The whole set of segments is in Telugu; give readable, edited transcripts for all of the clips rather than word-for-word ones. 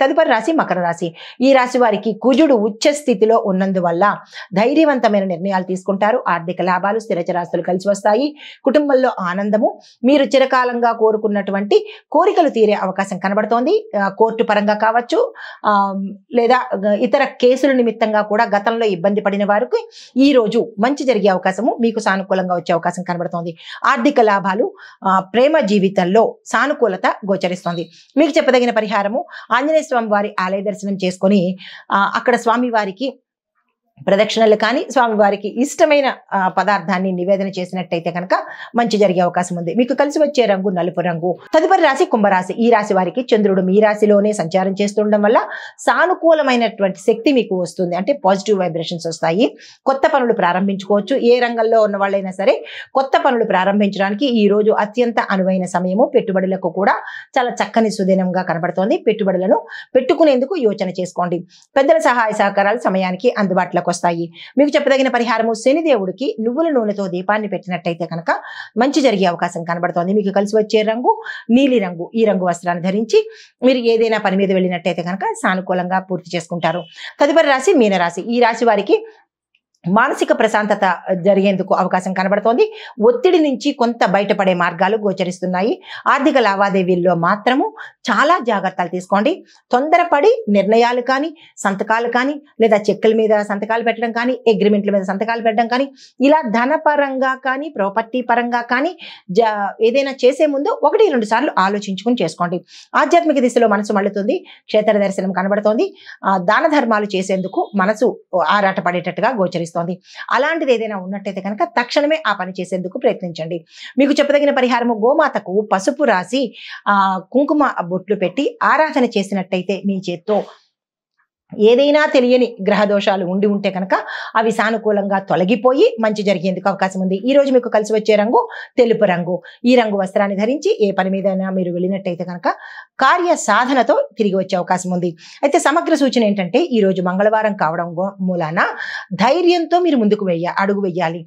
తదుపరి రాశి మకర రాశి. ఈ రాశి వారికి కుజుడు ఉచ్చ స్థితిలో ఉన్నందువల్ల ధైర్యవంతమైన నిర్ణయాలు తీసుకుంటారు. ఆర్థిక లాభాలు, స్థిరచరాస్తులు కలిసి వస్తాయి. కుటుంబంలో ఆనందము, మీరు చిరకాలంగా కోరుకున్నటువంటి కోరికలు తీరే అవకాశం కనబడుతోంది. కోర్టు పరంగా కావచ్చు, లేదా ఇతర కేసుల నిమిత్తంగా కూడా గతంలో ఇబ్బంది పడిన వారికి ఈ రోజు మంచి జరిగే అవకాశము, మీకు సానుకూలంగా వచ్చే అవకాశం కనబడుతోంది. ఆర్థిక లాభాలు, ప్రేమ జీవితంలో సానుకూలత గోచరిస్తోంది. మీకు చెప్పదగిన పరిహారము, ఆంజనేయ స్వామి వారి ఆలయ దర్శనం చేసుకొని అక్కడ స్వామివారికి ప్రదక్షిణలు కానీ స్వామివారికి ఇష్టమైన పదార్థాన్ని నివేదన చేసినట్టయితే కనుక మంచి జరిగే అవకాశం ఉంది. మీకు కలిసి వచ్చే రంగు నలుపు రంగు. తదుపరి రాశి కుంభరాశి. ఈ రాశి వారికి చంద్రుడు మీ రాశిలోనే సంచారం చేస్తుండడం వల్ల సానుకూలమైనటువంటి శక్తి మీకు వస్తుంది. అంటే పాజిటివ్ వైబ్రేషన్స్ వస్తాయి. కొత్త పనులు ప్రారంభించుకోవచ్చు. ఏ రంగంలో ఉన్న వాళ్ళైనా సరే కొత్త పనులు ప్రారంభించడానికి ఈ రోజు అత్యంత అనువైన సమయము. పెట్టుబడులకు కూడా చాలా చక్కని సుదినంగా కనబడుతోంది. పెట్టుబడులను పెట్టుకునేందుకు యోచన చేసుకోండి. పెద్దల సహాయ సహకారాలు సమయానికి అందుబాటులో వస్తాయి. మీకు చెప్పదగిన పరిహారము, శనిదేవుడికి నువ్వుల నూనెతో దీపాన్ని పెట్టినట్టయితే కనుక మంచి జరిగే అవకాశం కనబడుతోంది. మీకు కలిసి వచ్చే రంగు నీలి రంగు. ఈ రంగు వస్త్రాన్ని ధరించి మీరు ఏదైనా పని మీద వెళ్ళినట్టయితే కనుక సానుకూలంగా పూర్తి చేసుకుంటారు. తదుపరి రాశి మీనరాశి. ఈ రాశి వారికి మానసిక ప్రశాంతత జరిగేందుకు అవకాశం కనబడుతోంది. ఒత్తిడి నుంచి కొంత బయటపడే మార్గాలు గోచరిస్తున్నాయి. ఆర్థిక లావాదేవీల్లో మాత్రము చాలా జాగ్రత్తలు తీసుకోండి. తొందరపడి నిర్ణయాలు కానీ, సంతకాలు కానీ, లేదా చెక్కుల మీద సంతకాలు పెట్టడం కానీ, అగ్రిమెంట్ల మీద సంతకాలు పెట్టడం కానీ, ఇలా ధనపరంగా కానీ ప్రాపర్టీ పరంగా కానీ ఏదైనా చేసే ముందు 1-2 సార్లు ఆలోచించుకుని చేసుకోండి. ఆధ్యాత్మిక దిశలో మనసు మళ్ళుతుంది. క్షేత్ర దర్శనం కనబడుతోంది. దాన ధర్మాలు చేసేందుకు మనసు ఆరాట పడేటట్టుగా గోచరిస్తుంది. అలాంటిది ఏదైనా ఉన్నట్టయితే కనుక తక్షణమే ఆ పని చేసేందుకు ప్రయత్నించండి. మీకు చెప్పదగిన పరిహారము, గోమాతకు పసుపు రాసి కుంకుమ బొట్లు పెట్టి ఆరాధన చేసినట్టయితే మీ చేత్తో ఏదైనా తెలియని గ్రహ దోషాలు ఉండి ఉంటే కనుక అవి సానుకూలంగా తొలగిపోయి మంచి జరిగేందుకు అవకాశం ఉంది. ఈ రోజు మీకు కలిసి వచ్చే రంగు తెలుపు రంగు. ఈ రంగు వస్త్రాన్ని ధరించి ఏ పని మీదైనా మీరు వెళ్ళినట్టయితే కనుక కార్య సాధనతో తిరిగి వచ్చే అవకాశం ఉంది. అయితే సమగ్ర సూచన ఏంటంటే, ఈ రోజు మంగళవారం కావడం మూలాన ధైర్యంతో మీరు ముందుకు అడుగు వెయ్యాలి.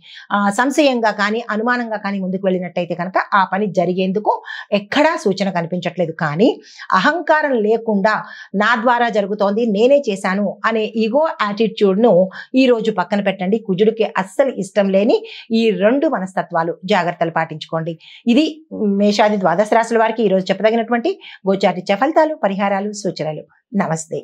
సంశయంగా కానీ అనుమానంగా కానీ ముందుకు వెళ్ళినట్టయితే కనుక ఆ పని జరిగేందుకు ఎక్కడా సూచన కనిపించట్లేదు. కానీ అహంకారం లేకుండా నా ద్వారా జరుగుతోంది, నేనే చేశాను అనే ఈగో యాటిట్యూడ్ ను ఈ రోజు పక్కన పెట్టండి. కుజుడికి అస్సలు ఇష్టం లేని ఈ 2 మనస్తత్వాలు జాగ్రత్తలు పాటించుకోండి. ఇది మేషాది ద్వాదశ రాశుల వారికి ఈ రోజు చెప్పదగినటువంటి గోచారిత్య ఫలితాలు, పరిహారాలు, సూచనలు. నమస్తే.